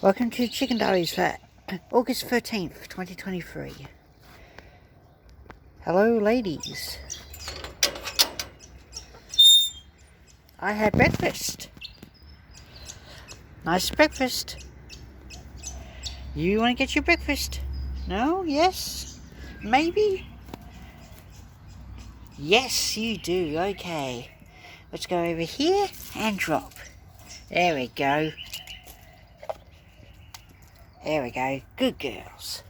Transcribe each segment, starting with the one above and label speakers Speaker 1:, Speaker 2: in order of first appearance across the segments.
Speaker 1: Welcome to Chicken Dairies for August 13th, 2023. Hello, ladies. I had breakfast. Nice breakfast. You want to get your breakfast? No? Yes? Maybe? Yes, you do. Okay. Let's go over here and drop. There we go. There we go. Good girls.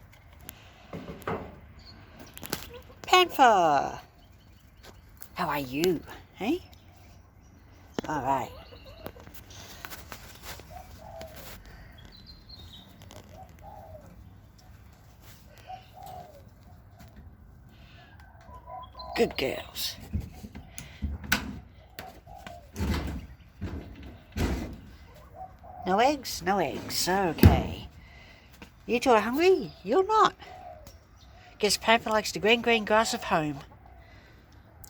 Speaker 1: Panther! How are you? Hey? Alright. Good girls. No eggs? No eggs. Okay. You two are hungry? You're not. Guess Panther likes the green grass of home.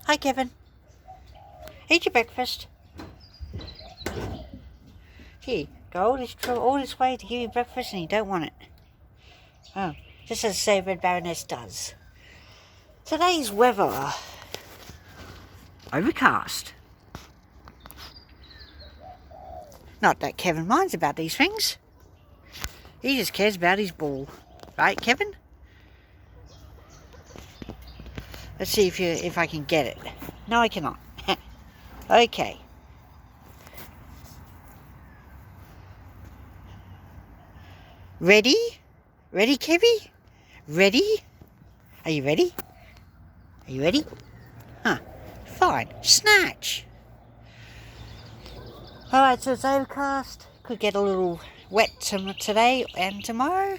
Speaker 1: Hi, Kevin. Eat your breakfast. Gee, go all this way to give you breakfast and you don't want it. Oh, just as the Red Baroness does. Today's weather. Overcast. Not that Kevin minds about these things. He just cares about his ball. Right, Kevin? Let's see if I can get it. No, I cannot. Okay. Ready? Ready, Kevy? Ready? Are you ready? Are you ready? Huh. Fine. Snatch. Alright, so it's overcast. Could get a little wet today and tomorrow.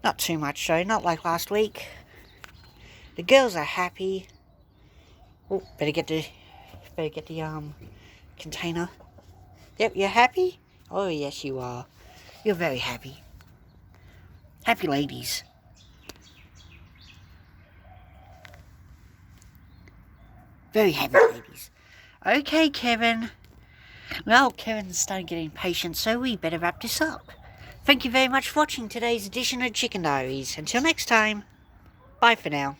Speaker 1: Not too much though, not like last week. The girls are happy. Oh, better get the container. Yep, you're happy? Oh yes you are. You're very happy. Happy ladies. Very happy ladies. Okay, Kevin. Well, Kevin's starting to get impatient, so we better wrap this up. Thank you very much for watching today's edition of Chicken Diaries. Until next time, bye for now.